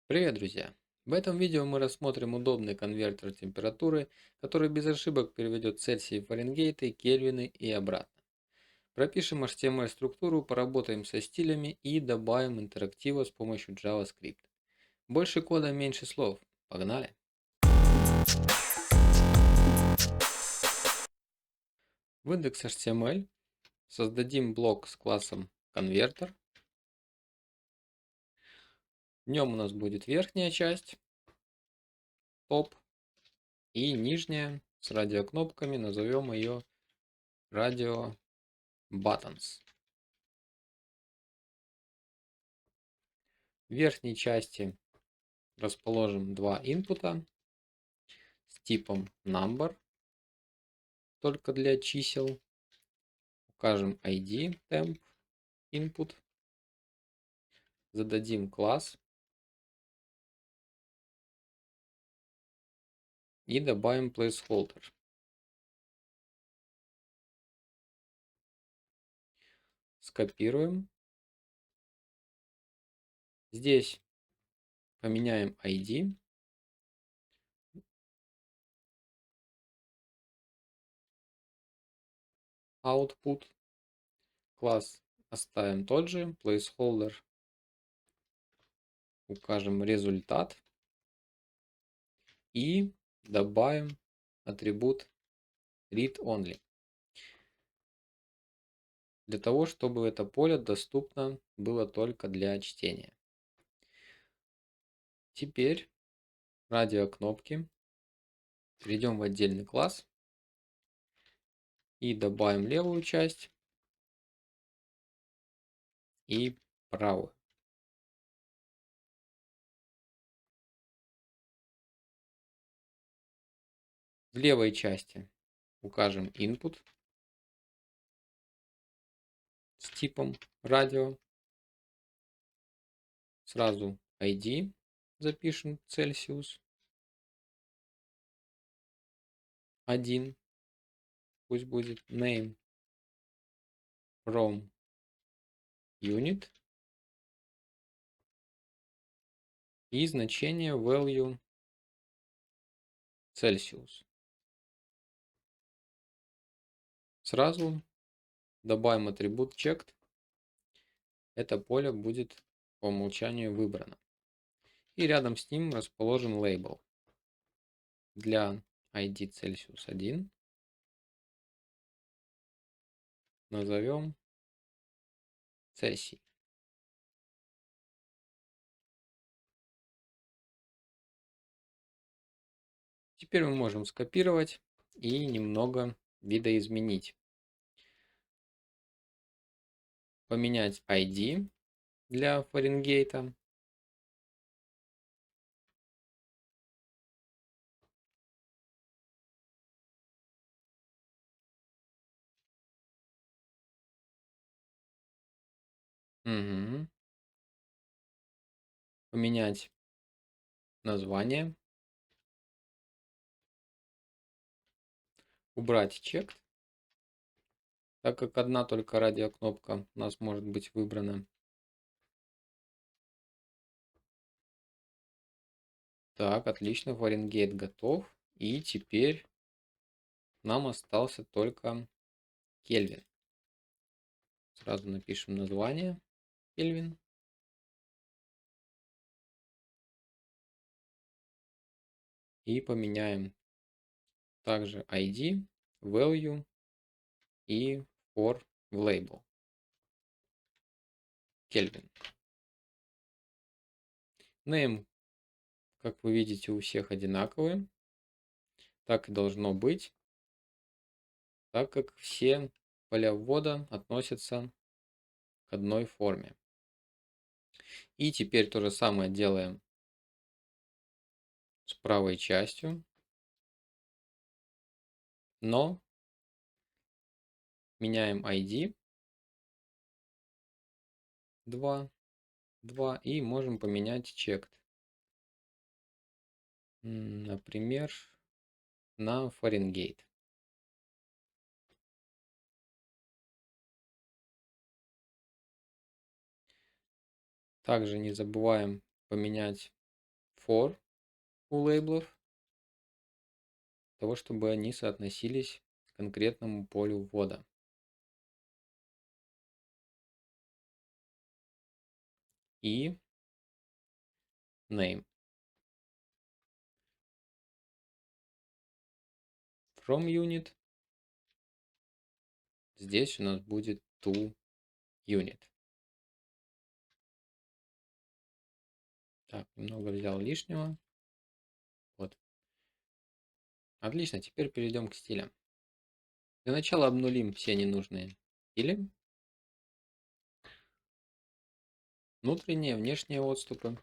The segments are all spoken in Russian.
Привет, друзья! В этом видео мы рассмотрим удобный конвертер температуры, который без ошибок переведет Цельсии в Фаренгейты, Кельвины и обратно. Пропишем HTML-структуру, поработаем со стилями и добавим интерактива с помощью JavaScript. Больше кода, меньше слов. Погнали! В индекс HTML создадим блок с классом конвертер. В нем у нас будет верхняя часть, топ, и нижняя с радиокнопками, назовем ее Radio Buttons. В верхней части расположим два инпута с типом number, только для чисел. Укажем ID temp input, зададим класс и добавим placeholder. Скопируем. Здесь поменяем ID. Output. Класс оставим тот же. Placeholder. Укажем результат. И добавим атрибут read-only. Для того, чтобы это поле доступно было только для чтения. Теперь радиокнопки перейдем в отдельный класс и добавим левую часть и правую. В левой части укажем input с типом радио. Сразу ID запишем Celsius 1. Пусть будет name from unit. И значение value Celsius. Сразу добавим атрибут checked. Это поле будет по умолчанию выбрано. И рядом с ним расположим лейбл. Для ID Celsius 1 назовем Цельсий. Теперь мы можем скопировать и немного видоизменить. Поменять ID для Фаренгейта. Угу. Поменять название. Убрать checked, так как одна только радиокнопка у нас может быть выбрана. Так, отлично, Фаренгейт готов. И теперь нам остался только Кельвин. Сразу напишем название Кельвин. И поменяем также ID, value и for в label. Кельвин. Name, как вы видите, у всех одинаковые. Так и должно быть, так как все поля ввода относятся к одной форме. И теперь то же самое делаем с правой частью, но меняем ID 2 и можем поменять checked. Например, на Фаренгейт. Также не забываем поменять for у лейблов, для того, чтобы они соотносились к конкретному полю ввода. И name. From unit. Здесь у нас будет to unit. Так, немного взял лишнего. Вот. Отлично, теперь перейдем к стилям. Для начала обнулим все ненужные стили. Внутренние, внешние отступы.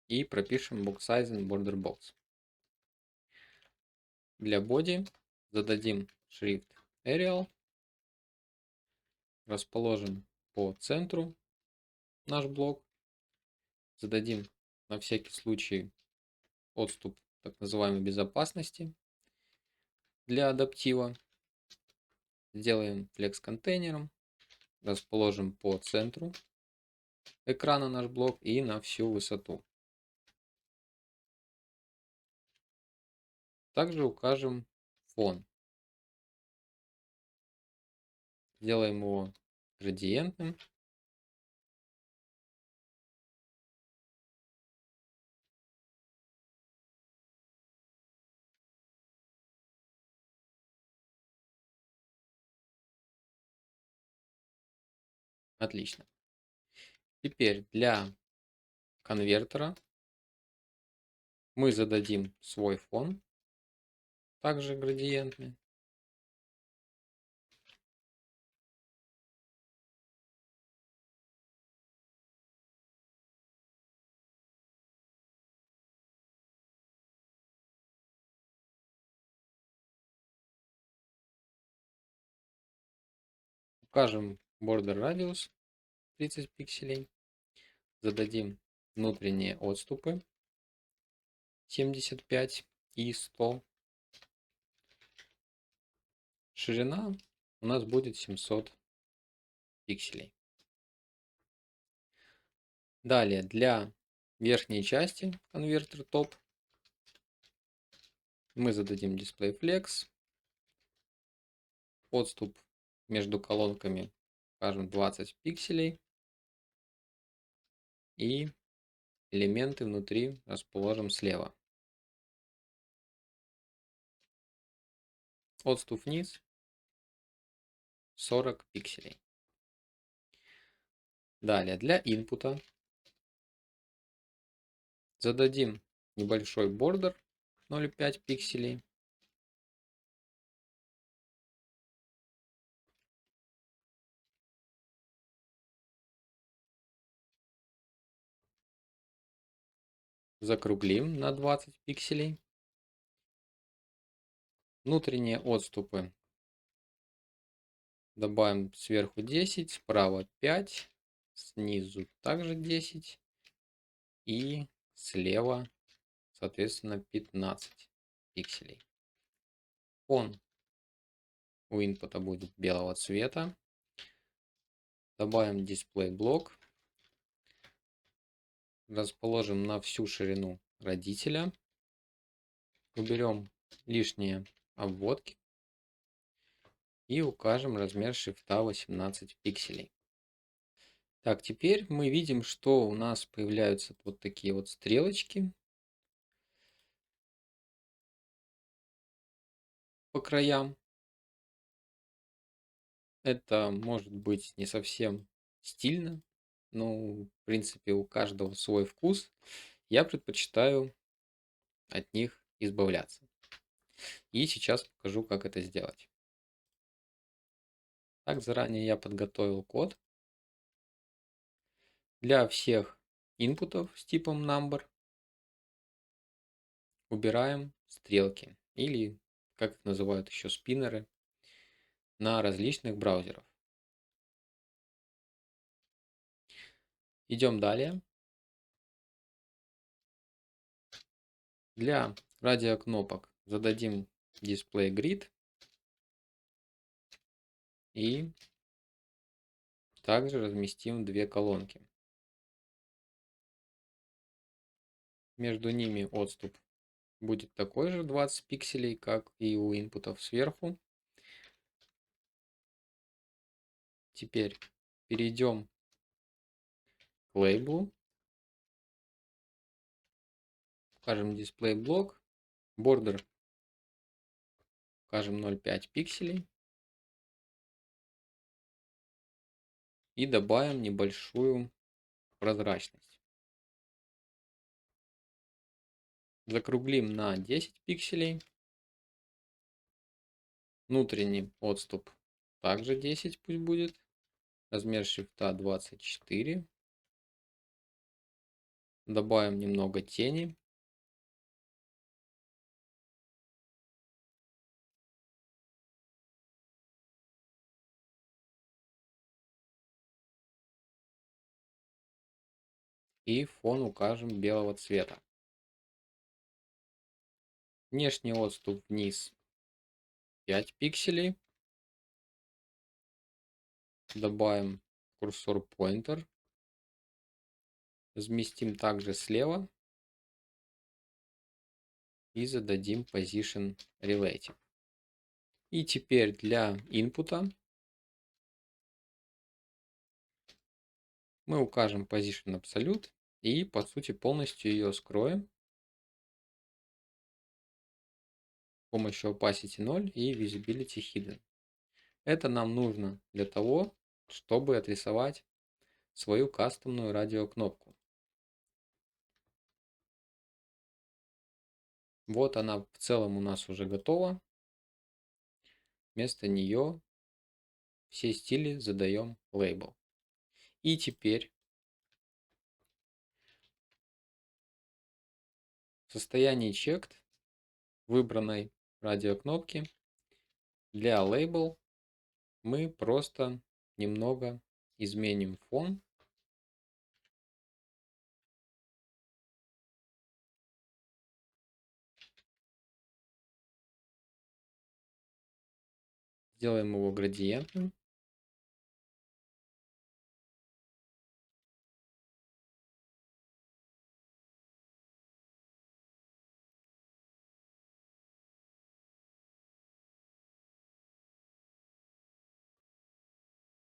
И пропишем box-size border box. Для body зададим шрифт Arial. Расположим по центру наш блок. Зададим на всякий случай отступ так называемой безопасности для адаптива. Сделаем flex контейнером. Расположим по центру экрана наш блок и на всю высоту. Также укажем фон. Сделаем его градиентным. Отлично. Теперь для конвертера мы зададим свой фон, также градиентный. Укажем border radius 30 пикселей. Зададим внутренние отступы 75 и 100. Ширина у нас будет 700 пикселей. Далее для верхней части конвертер топ мы зададим display flex. Отступ между колонками, скажем, 20 пикселей. И элементы внутри расположим слева. Отступ вниз 40 пикселей. Далее для инпута зададим небольшой бордер 0,5 пикселей. Закруглим на 20 пикселей. Внутренние отступы добавим сверху 10, справа 5, снизу также 10 и слева, соответственно, 15 пикселей. Фон у инпута будет белого цвета. Добавим display блок. Расположим на всю ширину родителя. Уберем лишние обводки. И укажем размер шрифта 18 пикселей. Так, теперь мы видим, что у нас появляются вот такие вот стрелочки по краям. Это может быть не совсем стильно, но в принципе у каждого свой вкус. Я предпочитаю от них избавляться. И сейчас покажу, как это сделать. Так, заранее я подготовил код для всех инпутов с типом number. Убираем стрелки или, как их называют еще, спиннеры на различных браузерах. Идем далее. Для радиокнопок зададим display grid и также разместим две колонки. Между ними отступ будет такой же 20 пикселей, как и у инпутов сверху. Теперь перейдем к лейблу. Укажем display блок. Border укажем 0,5 пикселей. И добавим небольшую прозрачность. Закруглим на 10 пикселей. Внутренний отступ также 10 пусть будет. Размер шрифта 24. Добавим немного тени. И фон укажем белого цвета. Внешний отступ вниз 5 пикселей. Добавим курсор pointer. Разместим также слева. И зададим position relative. И теперь для инпута мы укажем position absolute и по сути полностью ее скроем с помощью opacity 0 и visibility hidden. Это нам нужно для того, чтобы отрисовать свою кастомную радиокнопку. Вот она в целом у нас уже готова. Вместо нее все стили задаем лейбл. И теперь в состоянии checked выбранной радиокнопки для лейбл мы просто немного изменим фон. Сделаем его градиентным.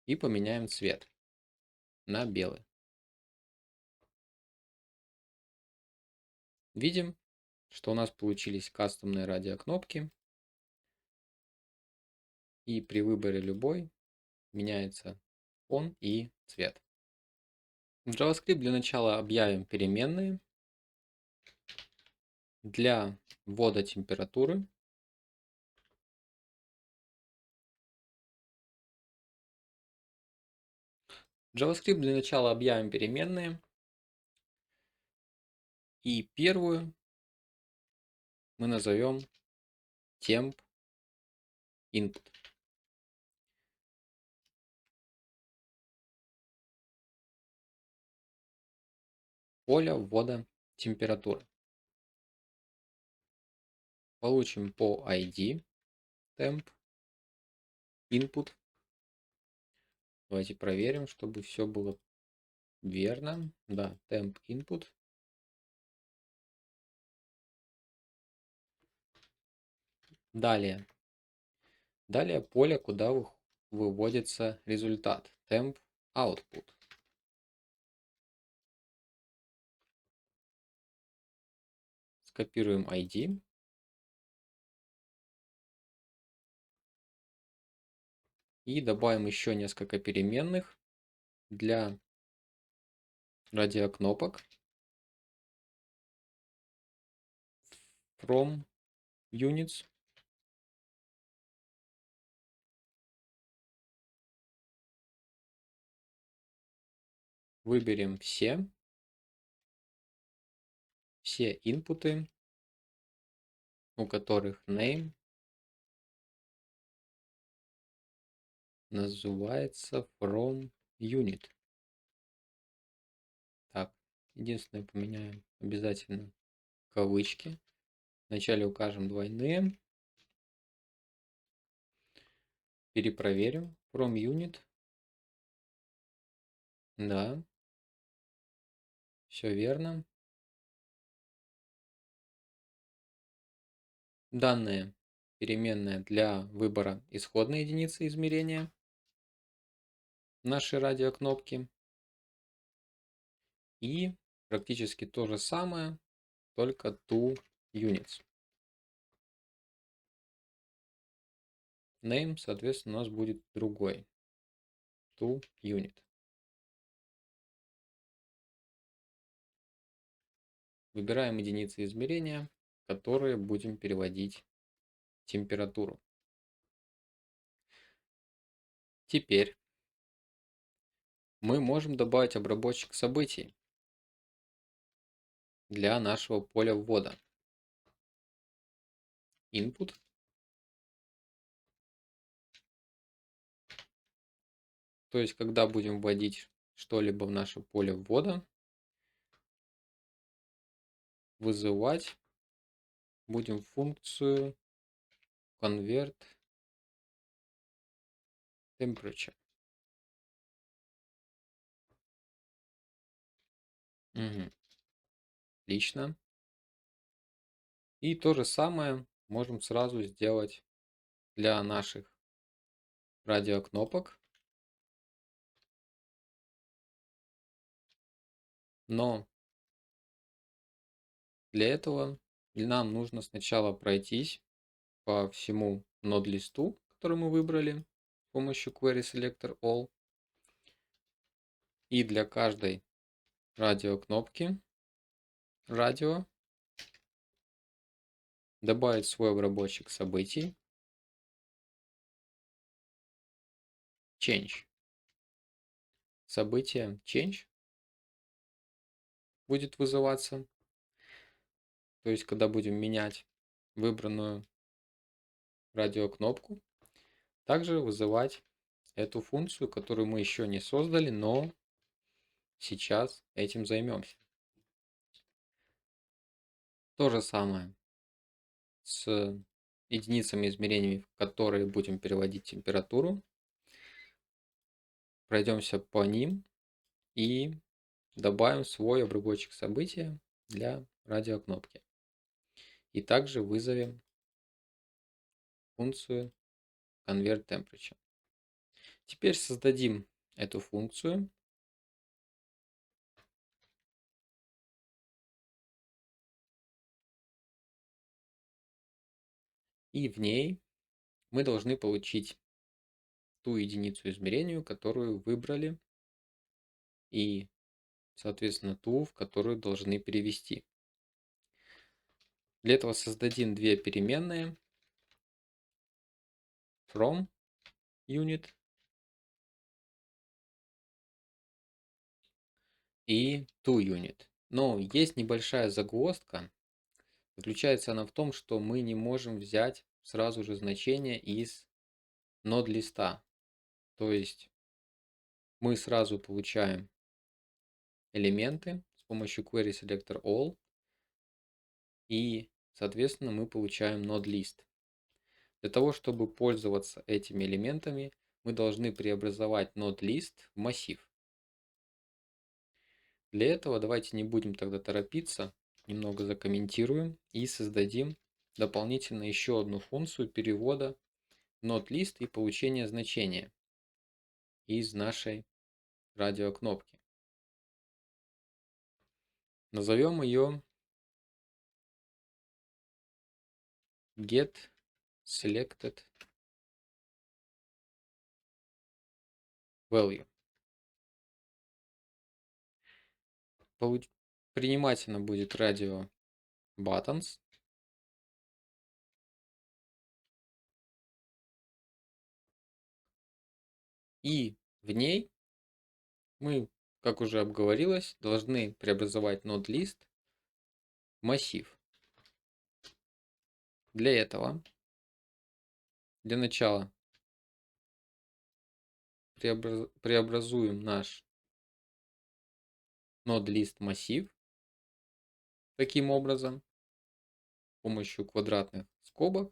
И поменяем цвет на белый. Видим, что у нас получились кастомные радиокнопки. И при выборе любой меняется фон и цвет. В JavaScript для начала объявим переменные. Для ввода температуры в JavaScript для начала объявим переменные. И первую мы назовем temp input. Поле ввода температуры. Получим по ID temp input. Давайте проверим, чтобы все было верно. Да, temp input. Далее поле, куда выводится результат. Temp output. Скопируем ID. И добавим еще несколько переменных для радиокнопок. From units. Выберем все инпуты, у которых name называется from unit. Так, единственное, поменяем обязательно кавычки. Вначале укажем двойные. Перепроверим. From unit. Да. Все верно. Данная переменная для выбора исходной единицы измерения нашей радиокнопки. И практически то же самое, только toUnits. Name, соответственно, у нас будет другой. toUnit. Выбираем единицы измерения, которые будем переводить температуру. Теперь мы можем добавить обработчик событий для нашего поля ввода. Input. То есть, когда будем вводить что-либо в наше поле ввода, вызывать будем функцию convertTemperature. Угу. Отлично. И то же самое можем сразу сделать для наших радиокнопок. Но для этого нам нужно сначала пройтись по всему нод-листу, который мы выбрали с помощью Query Selector All. И для каждой радиокнопки радио добавить свой обработчик событий Change. Событие Change будет вызываться. То есть, когда будем менять выбранную радиокнопку, также вызывать эту функцию, которую мы еще не создали, но сейчас этим займемся. То же самое с единицами измерений, в которые будем переводить температуру. Пройдемся по ним и добавим свой обработчик события для радиокнопки. И также вызовем функцию convertTemperature. Теперь создадим эту функцию. И в ней мы должны получить ту единицу измерения, которую выбрали, и, соответственно, ту, в которую должны перевести. Для этого создадим две переменные from unit и toUnit. Но есть небольшая загвоздка. Заключается она в том, что мы не можем взять сразу же значение из нод листа. То есть мы сразу получаем элементы с помощью Query Selector All, и, соответственно, мы получаем node list. Для того, чтобы пользоваться этими элементами, мы должны преобразовать node list в массив. Для этого давайте не будем тогда торопиться, немного закомментируем и создадим дополнительно еще одну функцию перевода node list и получения значения из нашей радиокнопки. Назовем ее getSelectedValue. Принимать она будет радио buttons. И в ней мы, как уже обговорилось, должны преобразовать node list в массив. Для этого, для начала, преобразуем наш node list массив таким образом, с помощью квадратных скобок,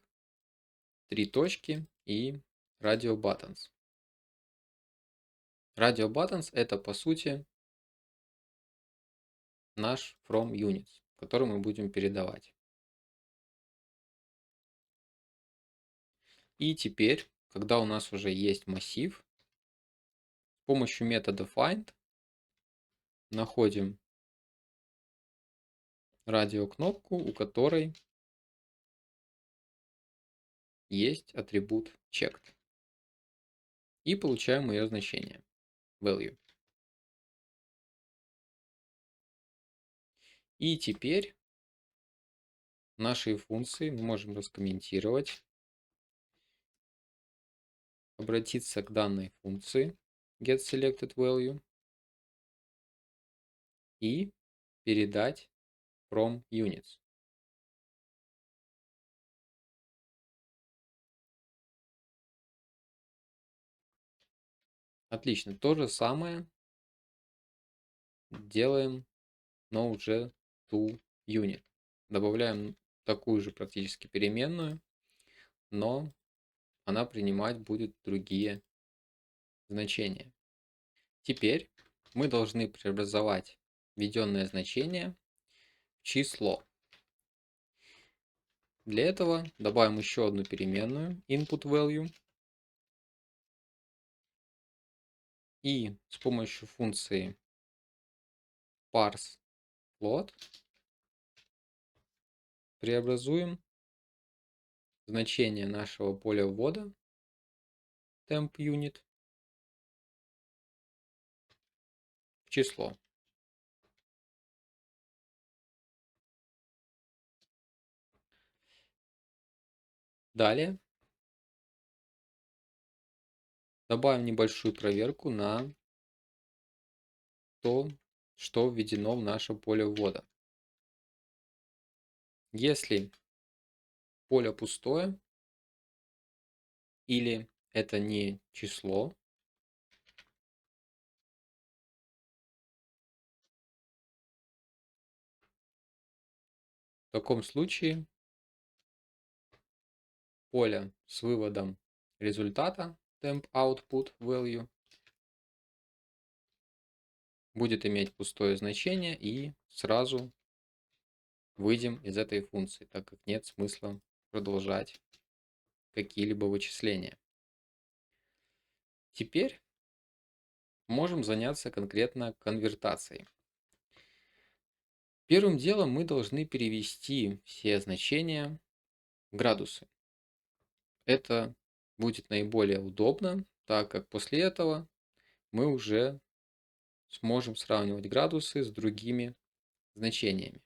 3 точки и radio buttons. Radio buttons это по сути наш from units, который мы будем передавать. И теперь, когда у нас уже есть массив, с помощью метода find находим радиокнопку, у которой есть атрибут checked. И получаем ее значение value. И теперь наши функции мы можем раскомментировать, обратиться к данной функции getSelectedValue и передать from units. Отлично. То же самое делаем, но уже to unit. Добавляем такую же практически переменную, но она принимать будет другие значения. Теперь мы должны преобразовать введенное значение в число. Для этого добавим еще одну переменную input value и с помощью функции parse float преобразуем значение нашего поля ввода temp unit в число. Далее добавим небольшую проверку на то, что введено в наше поле ввода. Если поле пустое или это не число, в таком случае поле с выводом результата temp output value будет иметь пустое значение, и сразу выйдем из этой функции, так как нет смысла продолжать какие-либо вычисления. Теперь можем заняться конкретно конвертацией. Первым делом мы должны перевести все значения в градусы. Это будет наиболее удобно, так как после этого мы уже сможем сравнивать градусы с другими значениями.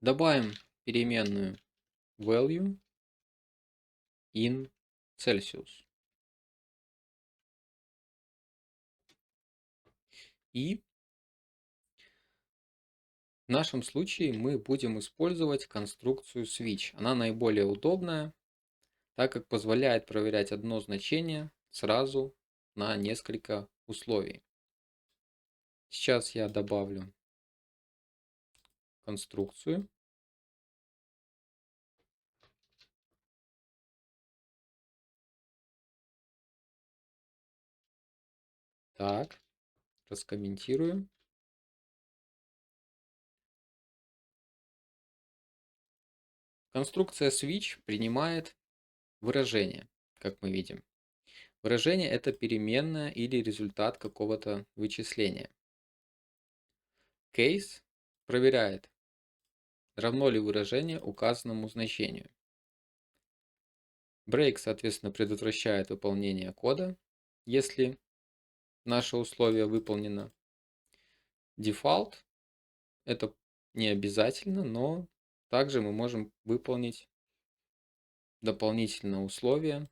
Добавим переменную value in Celsius. И в нашем случае мы будем использовать конструкцию switch. Она наиболее удобная, так как позволяет проверять одно значение сразу на несколько условий. Сейчас я добавлю конструкцию. Так, раскомментирую. Конструкция switch принимает выражение, как мы видим. Выражение – это переменная или результат какого-то вычисления. Case проверяет, равно ли выражение указанному значению. Break, соответственно, предотвращает выполнение кода, если наше условие выполнено. Default – это не обязательно, но также мы можем выполнить дополнительное условие,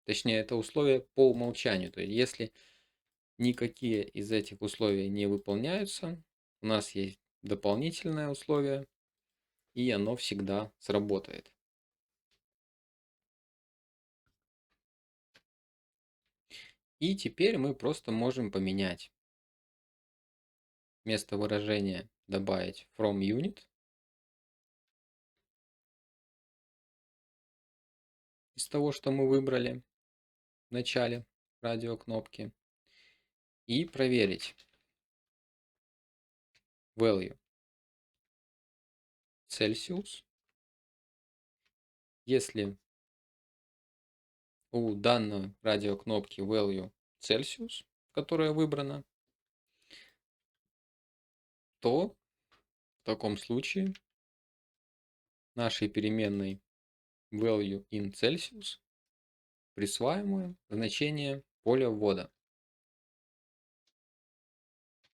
точнее это условие по умолчанию. То есть если никакие из этих условий не выполняются, у нас есть дополнительное условие, и оно всегда сработает. И теперь мы просто можем поменять вместо выражения добавить from unit из того, что мы выбрали в начале радиокнопки, и проверить value Celsius Если у данной радиокнопки value Celsius, которая выбрана, то в таком случае нашей переменной value in Celsius присваиваем значение поля ввода,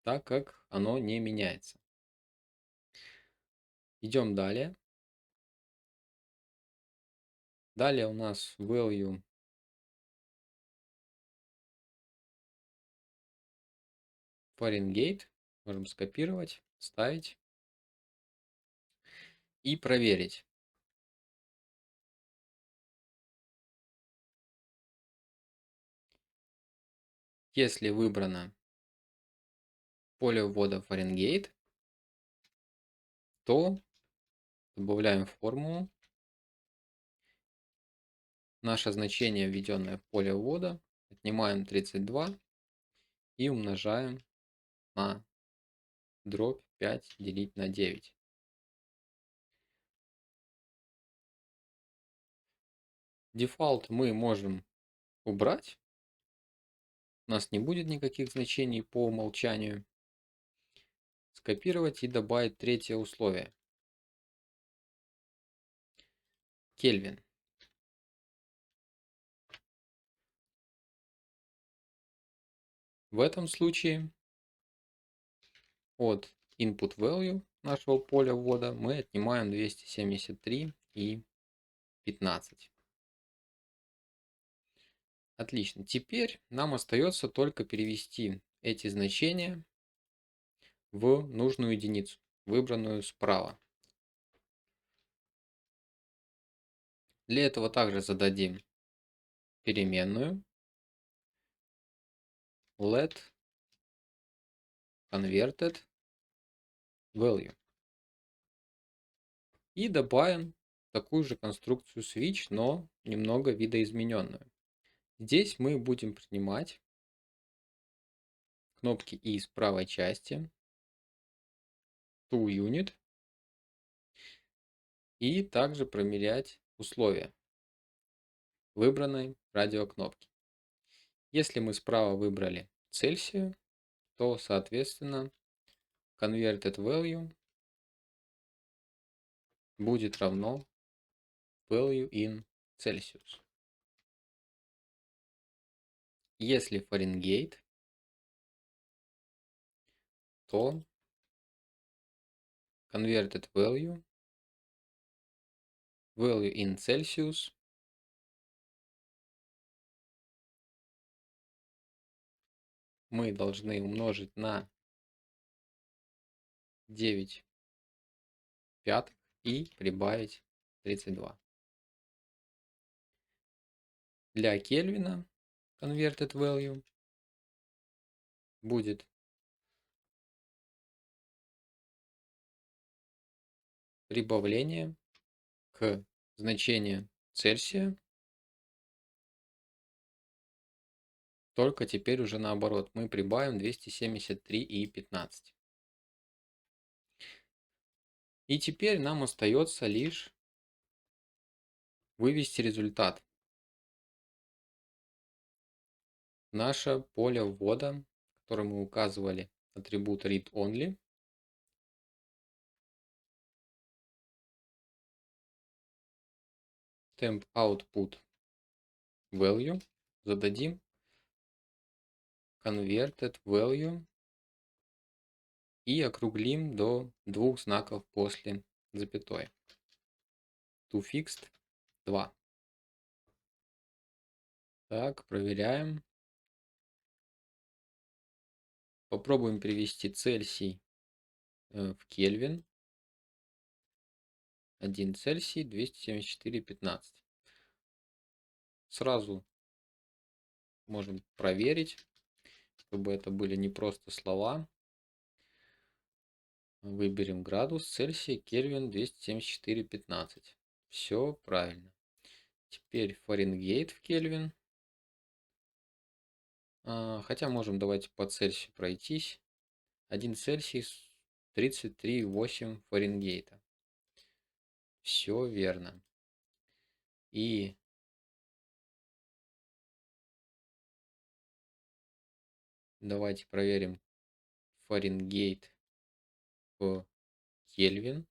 так как оно не меняется. Идем далее. Далее у нас value Fahrenheit. Можем скопировать, вставить и проверить. Если выбрано поле ввода Fahrenheit, то добавляем формулу. Наше значение, введенное в поле ввода, отнимаем 32 и умножаем на дробь 5 делить на 9. Дефолт мы можем убрать. У нас не будет никаких значений по умолчанию. Скопировать и добавить третье условие. Кельвин. В этом случае от input value нашего поля ввода мы отнимаем 273 и 15. Отлично. Теперь нам остается только перевести эти значения в нужную единицу, выбранную справа. Для этого также зададим переменную let converted value и добавим такую же конструкцию switch, но немного видоизмененную. Здесь мы будем принимать кнопки из правой части toUnit и также промерять условия выбранной радиокнопки. Если мы справа выбрали Цельсию, то соответственно converted value будет равно value in Celsius. Если Фаренгейт, то converted value in Celsius мы должны умножить на 9 пятых и прибавить 32. Для Кельвина converted value будет прибавление к значению Цельсия, только теперь уже наоборот. Мы прибавим 273 и 15. И теперь нам остается лишь вывести результат. Наше поле ввода, в котором мы указывали атрибут read-only, temp output value, зададим converted value и округлим до двух знаков после запятой. toFixed 2. Так, проверяем. Попробуем перевести Цельсий в Кельвин. 1 Цельсий 274,15. Сразу можем проверить, чтобы это были не просто слова. Выберем градус, Цельсий, Кельвин 274,15. Все правильно. Теперь Фаренгейт в Кельвин. Хотя можем давайте по Цельсию пройтись. 1 Цельсий 33,8 Фаренгейта. Все верно. И давайте проверим Фаренгейт в Кельвин.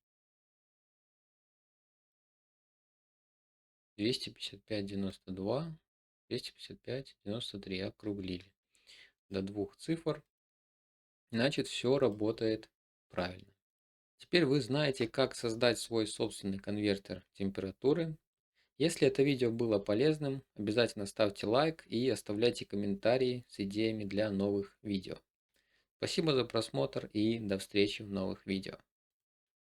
255,92, 255,93 округлили до двух цифр. Значит, все работает правильно. Теперь вы знаете, как создать свой собственный конвертер температуры. Если это видео было полезным, обязательно ставьте лайк и оставляйте комментарии с идеями для новых видео. Спасибо за просмотр и до встречи в новых видео.